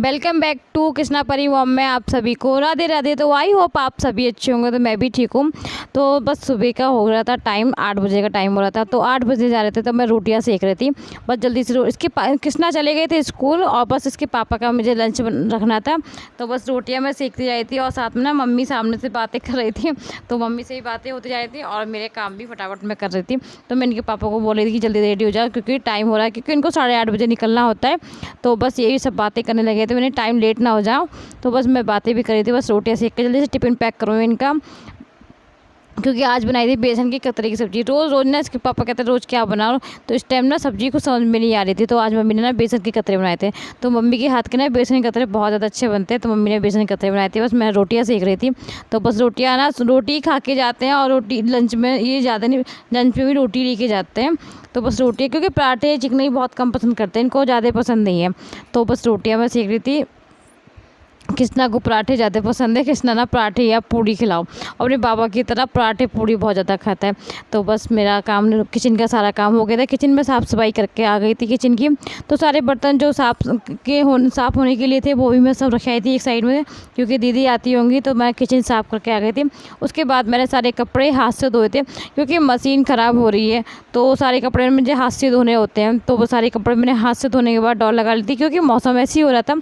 Welcome back to Krishna परी warm में आप सभी को राधे राधे। तो आई होप आप सभी अच्छे होंगे। तो मैं भी ठीक हूँ। तो बस सुबह का हो रहा था टाइम, 8 बजे का टाइम हो रहा था। तो 8 बजे जा रहे थे तो मैं रोटियां सेक रही थी। बस जल्दी से इसके कृष्णा चले गए थे स्कूल और बस इसके पापा का मुझे लंच रखना था। तो बस रोटियाँ मैं सेकती जा रही थी और साथ में ना मम्मी सामने से बातें कर रही थी। तो मम्मी से ही बातें होती जा रही थी और मेरे काम भी फटाफट में कर रही थी। तो मैं इनके पापा को बोल रही थी कि जल्दी रेडी हो जाओ क्योंकि टाइम हो रहा है, क्योंकि इनको 8:30 बजे निकलना होता है। तो बस यही सब बातें करने लगे थे, मैंने टाइम लेट ना हो जाओ। तो बस मैं बातें भी कर रही थी, बस रोटियाँ सेक के जल्दी से टिफ़िन पैक करूँ इनका, क्योंकि आज बनाई थी बेसन की कतरे की सब्ज़ी। रोज़ रोज़ ना इसके पापा कहते रोज़ क्या बनाओ, तो इस टाइम ना सब्ज़ी को समझ में नहीं आ रही थी। तो आज मम्मी ने ना बेसन के कतरे बनाए थे। तो मम्मी के हाथ के ना बेसन के कतरे बहुत ज़्यादा अच्छे बनते हैं। तो मम्मी ने बेसन के कतरे बनाए थे, बस मैं रोटियाँ सेक रही थी। तो बस रोटियाँ ना रोटी खा के जाते हैं और रोटी लंच में ये ज़्यादा नहीं, लंच में भी रोटी लेके जाते हैं। तो बस रोटियाँ, क्योंकि पराठे चिकन ही बहुत कम पसंद करते हैं, इनको ज़्यादा पसंद नहीं है। तो बस रोटियाँ मैं सेक रही थी। कृष्णा को पराठे ज़्यादा पसंद है। कृष्णा ना पराठे या पूड़ी खिलाओ, अपने बाबा की तरह पराठे पूड़ी बहुत ज़्यादा खाता है। तो बस मेरा काम, किचन का सारा काम हो गया था। किचन में साफ़ सफाई करके आ गई थी किचन की। तो सारे बर्तन जो साफ़ होने के लिए थे वो भी मैं सब रखाई थी एक साइड में, क्योंकि दीदी आती होंगी। तो मैं किचन साफ़ करके आ गई थी। उसके बाद मैंने सारे कपड़े हाथ से धोए थे, क्योंकि मशीन ख़राब हो रही है। तो सारे कपड़े मुझे हाथ से धोने होते हैं। तो वो सारे कपड़े मैंने हाथ से धोने के बाद डॉल लगा ली थी, क्योंकि मौसम ऐसे ही हो रहा था।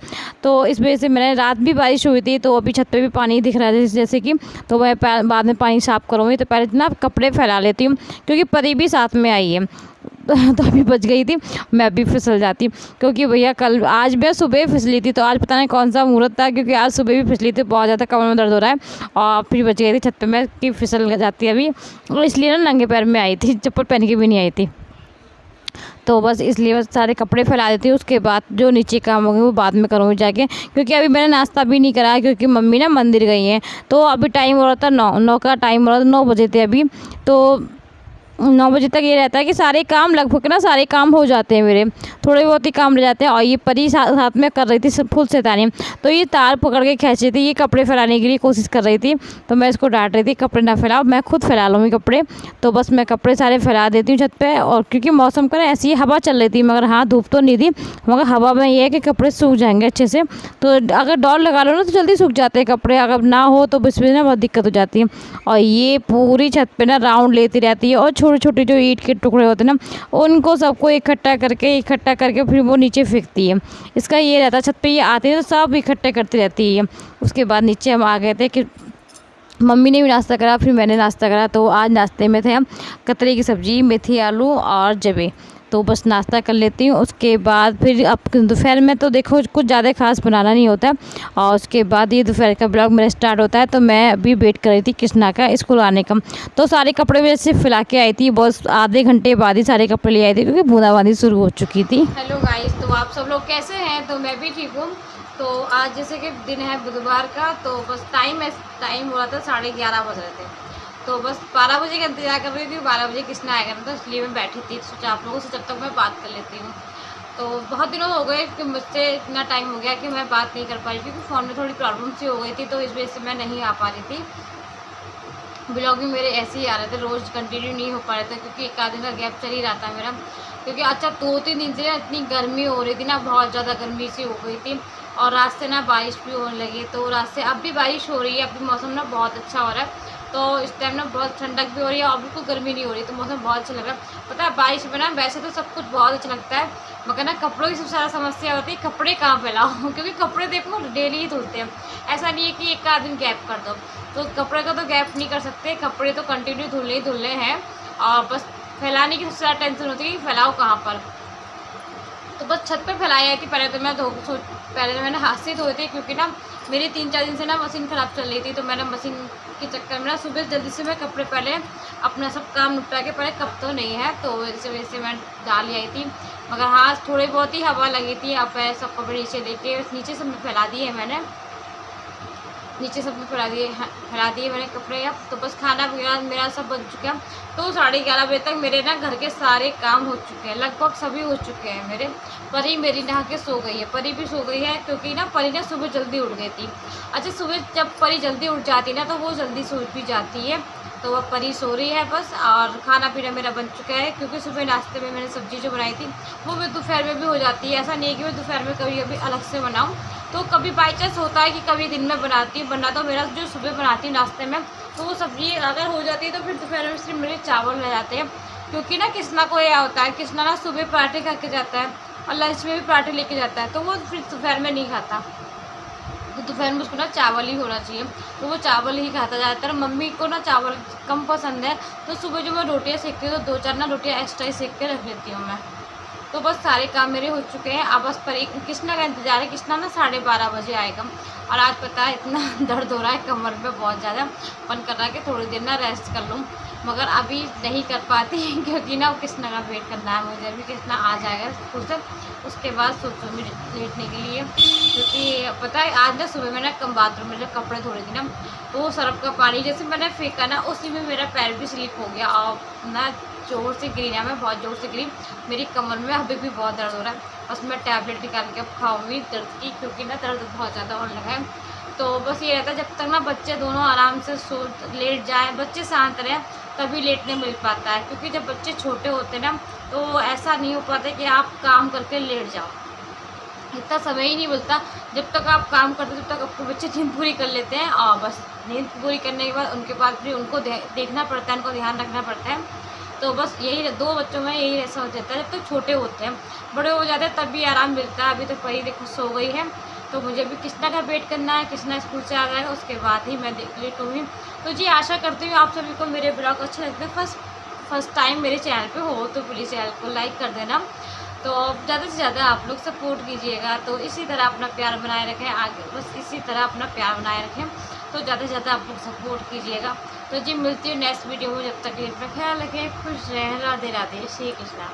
तो इस वजह से मैंने रात भी बारिश हुई थी। तो अभी छत पे भी पानी दिख रहा है जैसे कि, तो मैं बाद में पानी साफ़ करूँगी। तो पहले ना कपड़े फैला लेती हूँ, क्योंकि परी भी साथ में आई है। तो अभी बच गई थी, मैं भी फिसल जाती, क्योंकि भैया कल आज मैं सुबह फिसली थी। तो आज पता नहीं कौन सा मुहूर्त था, क्योंकि आज सुबह भी फिसली थी, बहुत ज़्यादा कमर में दर्द हो रहा है। और फिर बच गई थी छत पे मैं कि फिसल जाती अभी, इसलिए ना नंगे पैर में आई थी, चप्पल पहन के भी नहीं आई थी। तो बस इसलिए बस सारे कपड़े फैला देती हूँ। उसके बाद जो नीचे काम होंगे वो बाद में करूँगी जाके, क्योंकि अभी मैंने नाश्ता भी नहीं करा, क्योंकि मम्मी ना मंदिर गई हैं। तो अभी टाइम हो रहा था 9 का टाइम हो रहा था, 9 बजे थे अभी। तो 9 बजे तक ये रहता है कि सारे काम लगभग ना सारे काम हो जाते हैं मेरे, थोड़े बहुत ही काम रह जाते हैं। और ये परी साथ में कर रही थी फुल शैतानी। तो ये तार पकड़ के खींच रही थी, ये कपड़े फैलाने के लिए कोशिश कर रही थी। तो मैं इसको डांट रही थी कपड़े ना फैलाओ, मैं खुद फैला लूँगी कपड़े। तो बस मैं कपड़े सारे फैला देती हूँ छत पे। और क्योंकि मौसम का ना ऐसी हवा चल रही थी, मगर हाँ धूप तो नहीं थी, मगर हवा में ये है कि कपड़े सूख जाएंगे अच्छे से। तो अगर डॉल लगा लो ना तो जल्दी सूख जाते हैं कपड़े, अगर ना हो तो इसमें ना बहुत दिक्कत हो जाती है। और ये पूरी छत पे ना राउंड लेती रहती है, और छोटे छोटे जो ईंट के टुकड़े होते हैं ना, उनको सबको इकट्ठा करके फिर वो नीचे फेंकती है। इसका ये रहता है, छत पे ये आते हैं तो सब इकट्ठे करती रहती है। उसके बाद नीचे हम आ गए थे कि मम्मी ने भी नाश्ता करा, फिर मैंने नाश्ता करा। तो आज नाश्ते में थे हम कतरे की सब्ज़ी, मेथी आलू और जबे। तो बस नाश्ता कर लेती हूँ। उसके बाद फिर अब दोपहर में तो देखो कुछ ज़्यादा खास बनाना नहीं होता। और उसके बाद ये दोपहर का ब्लॉग मेरा स्टार्ट होता है। तो मैं अभी वेट कर रही थी कृष्णा का स्कूल आने का। तो सारे कपड़े मैं से फैला के आई थी, बस आधे घंटे बाद ही सारे कपड़े ले आई थी, क्योंकि बूंदाबांदी शुरू हो चुकी थी। हेलो गाइस, तो आप सब लोग कैसे हैं? तो मैं भी ठीक हूँ। तो आज जैसे कि दिन है बुधवार का, तो बस टाइम हो रहा था 11:30 बज रहे थे। तो बस 12 बजे का इंतजार कर रही थी, 12 बजे कृष्णा आएगा ना, तो इसलिए मैं बैठी थी। सोचा आप लोगों से जब तक मैं बात कर लेती हूँ। तो बहुत दिनों हो गए कि मुझसे इतना टाइम हो गया कि मैं बात नहीं कर पा रही, क्योंकि फ़ोन में थोड़ी प्रॉब्लम सी हो गई थी। तो इस वजह से मैं नहीं आ पा रही थी। ब्लॉग भी मेरे ऐसे ही आ रहे थे, रोज़ कंटिन्यू नहीं हो पा रहे थे, क्योंकि एक आध दिन का गैप चल ही रहा था मेरा। क्योंकि अच्छा 2-3 दिन से इतनी गर्मी हो रही थी ना, बहुत ज़्यादा गर्मी सी हो गई थी। और रात से ना बारिश भी होने लगी। तो रात से अब भी बारिश हो रही है, अभी मौसम ना बहुत अच्छा हो रहा है। तो इस टाइम ना बहुत ठंडक भी हो रही है और बिल्कुल गर्मी नहीं हो रही। तो मौसम बहुत अच्छा लग रहा है। पता है बारिश में ना वैसे तो सब कुछ बहुत अच्छा लगता है, मगर ना कपड़ों की सबसे ज़्यादा समस्या होती है, कपड़े कहाँ फैलाओ। क्योंकि कपड़े देखो डेली ही धुलते हैं, ऐसा नहीं है कि एक आध दिन गैप कर दो। तो कपड़े का तो गैप नहीं कर सकते, कपड़े तो कंटिन्यू धुलने हैं। और बस फैलाने की सबसे ज़्यादा टेंशन होती है कि फैलाओ कहाँ पर। तो बस छत पे फैलाई आई थी। पहले तो मैंने हाथ से धोए थे, क्योंकि ना मेरी 3-4 दिन से ना मशीन ख़राब चल रही थी। तो मैंने मशीन के चक्कर में ना सुबह जल्दी से मैं कपड़े पहले अपना सब काम निपटा के, पहले कप तो नहीं है तो इस वजह से मैं डाल आई थी। मगर हाँ थोड़ी बहुत ही हवा लगी थी। अब सब कपड़े नीचे लेके नीचे सब में फैला दिए मैंने, नीचे सब में फैला दिए मैंने कपड़े। अब तो बस खाना वगैरह मेरा सब बन चुका है। तो 11:30 बजे तक मेरे ना घर के सारे काम हो चुके हैं, लगभग सभी हो चुके हैं मेरे। परी मेरी नहा के सो गई है, परी भी सो गई है, क्योंकि ना परी ना सुबह जल्दी उठ गई थी। अच्छा सुबह जब परी जल्दी उठ जाती है ना, तो वो जल्दी सो भी जाती है। तो वह परी सो रही है बस, और खाना पीना मेरा बन चुका है, क्योंकि सुबह नाश्ते में मैंने सब्ज़ी जो बनाई थी वो भी दोपहर में भी हो जाती है। ऐसा नहीं है कि मैं दोपहर में कभी कभी अलग से बनाऊँ, तो कभी बाई चांस होता है कि कभी दिन में बनाती हूँ, वरना तो मेरा जो सुबह बनाती हूँ नाश्ते में तो वो सब्ज़ी अगर हो जाती है तो फिर दोपहर में सिर्फ मेरे चावल रह जाते हैं। क्योंकि ना किसना को यह होता है, किसना ना सुबह पराठे खा के जाता है और लंच में भी पराठे लेके जाता है, तो वो फिर दोपहर में नहीं खाता, तो दोपहर में उसको ना चावल ही होना चाहिए, तो वो चावल ही खाता ज़्यादातर। मम्मी को ना चावल कम पसंद है, तो सुबह जो मैं रोटियाँ सेकती हूँ तो 2-4 ना रोटियाँ एक्स्ट्रा ही सेक के रख लेती हूँ मैं। तो बस सारे काम मेरे हो चुके हैं, अब बस पर कृष्णा का इंतज़ार है। कृष्णा ना 12:30 बजे आएगा, और आज पता है इतना दर्द हो रहा है कमर में बहुत ज़्यादा, मन कर रहा है कि थोड़ी देर ना रेस्ट कर लूँ, मगर अभी नहीं कर पाती क्योंकि ना कृष्णा का वेट करना है मुझे। अभी कृष्णा आ जाएगा स्कूल से, उसके बाद सोचूँगी लेटने के लिए, क्योंकि पता है आज ना सुबह में ना बाथरूम में जब कपड़े धो रही थी ना, तो वो सर्फ का पानी जैसे मैंने फेंका ना, उसी में मेरा पैर भी स्लिप हो गया और ना ज़ोर से गिरी ना, मैं बहुत ज़ोर से गिरी, मेरी कमर में अभी भी बहुत दर्द हो रहा है। बस मैं टैबलेट निकाल के अब खाऊंगी दर्द की, क्योंकि ना दर्द बहुत ज़्यादा होने लगा है। तो बस ये रहता है जब तक ना बच्चे दोनों आराम से लेट जाए, बच्चे शांत रहें, तभी लेटने मिल पाता है। क्योंकि जब बच्चे छोटे होते हैं ना तो ऐसा नहीं हो पाता कि आप काम करके लेट जाओ, इतना समय ही नहीं मिलता। जब तक आप काम करते तब तक आपको बच्चे नींद पूरी कर लेते हैं, और बस नींद पूरी करने के बाद उनके बाद फिर उनको देखना पड़ता है, उनको ध्यान रखना पड़ता है। तो बस यही 2 बच्चों में यही ऐसा हो जाता है, जब तक छोटे होते हैं, बड़े हो जाते हैं तब भी आराम मिलता है। अभी तक परी देखो सो गई है, तो मुझे भी कृष्णा का वेट करना है, कृष्णा स्कूल से आ जाएगा उसके बाद ही मैं लेटूँगी। तो जी आशा करती हूँ आप सभी को मेरे ब्लॉग अच्छे लगते हैं। फर्स्ट टाइम मेरे चैनल पे हो तो प्लीज़ चैनल को लाइक कर देना। तो ज़्यादा से ज़्यादा आप लोग सपोर्ट कीजिएगा, तो इसी तरह अपना प्यार बनाए रखें आगे, बस इसी तरह अपना प्यार बनाए रखें, तो ज़्यादा से ज़्यादा आप लोग सपोर्ट कीजिएगा। तो जी मिलती हूँ नेक्स्ट वीडियो में, जब तक अपना ख्याल रखें, खुश रहें, राधे राधे, श्री कृष्णा।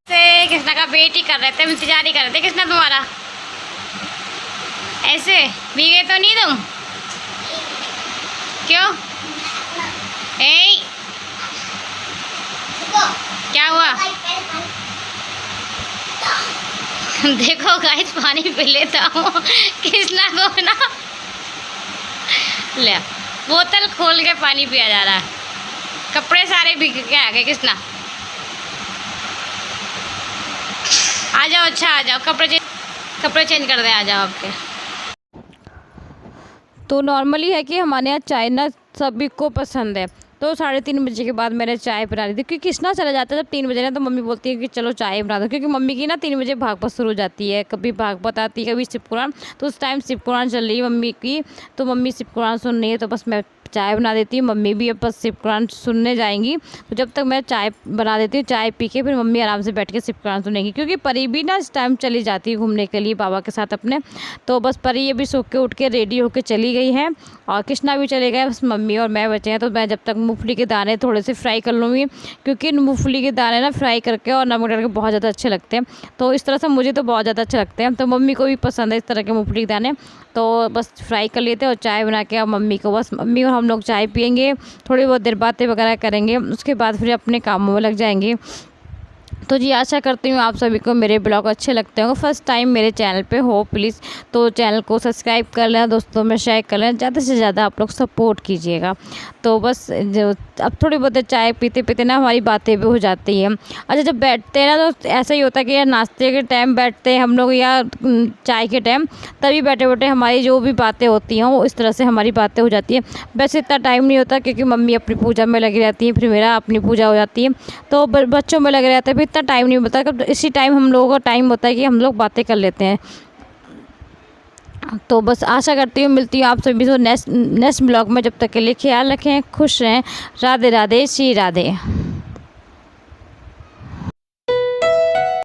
से कृष्णा का वेट ही कर रहे थे, इंतजार ही कर रहे थे कृष्णा तुम्हारा। ऐसे भीगे तो नहीं तुम? क्यों? ए क्या हुआ? देखो गाइस पानी पी लेता हूँ कृष्णा को ना, ले बोतल खोल के पानी पिया जा रहा है, कपड़े सारे भीग के आ गए। कृष्णा आ जाओ, अच्छा आ जाओ, कपड़े चेंज कर दे, आ जाओ आपके। तो नॉर्मली है कि हमारे यहाँ चाय ना सभी को पसंद है, तो 3:30 बजे के बाद मैंने चाय बना ली थी, क्योंकि कृष्णा चला जाता है जब 3 बजे ना, तो मम्मी बोलती है कि चलो चाय बना दो, क्योंकि मम्मी की ना 3 बजे भागवत शुरू हो जाती है, कभी भागवत आती है कभी शिव पुराण, तो उस टाइम शिव पुराण चल रही है मम्मी की, तो मम्मी शिव पुराण सुन रही है, तो बस मैं चाय बना देती हूँ। मम्मी भी अब बस शिव पुराण सुनने जाएंगी, तो जब तक मैं चाय बना देती हूँ, चाय पी के फिर मम्मी आराम से बैठ के शिव पुराण सुनेंगी, क्योंकि परी भी ना इस टाइम चली जाती है घूमने के लिए बाबा के साथ अपने। तो बस परी ये भी सो के उठ के रेडी होके चली गई है, और कृष्णा भी चले गए, बस मम्मी और मैं बचे हैं। तो मैं जब तक मूँगफली के दाने थोड़े से फ्राई कर लूँगी, क्योंकि मूँगफली के दाने ना फ्राई करके और नमक डाल के बहुत ज़्यादा अच्छे लगते हैं, तो इस तरह से मुझे तो बहुत ज़्यादा अच्छे लगते हैं, तो मम्मी को भी पसंद है इस तरह के मूँगफली के दाने। तो बस फ्राई कर लेते हैं और चाय बना के अब मम्मी को, बस मम्मी और हम लोग चाय पियेंगे, थोड़ी बहुत देर बातें वगैरह करेंगे, उसके बाद फिर अपने कामों में लग जाएंगे। तो जी आशा करती हूँ आप सभी को मेरे ब्लॉग अच्छे लगते होंगे। फर्स्ट टाइम मेरे चैनल पे हो प्लीज़ तो चैनल को सब्सक्राइब कर लें, दोस्तों में शेयर कर लें, ज़्यादा से ज़्यादा आप लोग सपोर्ट कीजिएगा। तो बस जो अब थोड़ी बहुत चाय पीते पीते ना हमारी बातें भी हो जाती हैं। अच्छा जब बैठते हैं ना तो ऐसा ही होता है कि यार नाश्ते के टाइम बैठते हैं हम लोग या चाय के टाइम, तभी बैठे बैठे हमारी जो भी बातें होती हैं वो इस तरह से हमारी बातें हो जाती हैं। वैसे इतना टाइम नहीं होता, क्योंकि मम्मी अपनी पूजा में लगी रहती है, फिर मेरा अपनी पूजा हो जाती है, तो बच्चों में लगे रहते हैं, फिर इतना टाइम नहीं मिलता। इसी टाइम हम लोगों का टाइम होता है कि हम लोग बातें कर लेते हैं। तो बस आशा करती हूँ मिलती हूँ आप सभी से नेक्स्ट ब्लॉग में। जब तक के लिए ख्याल रखें, खुश रहें, राधे राधे, श्री राधे।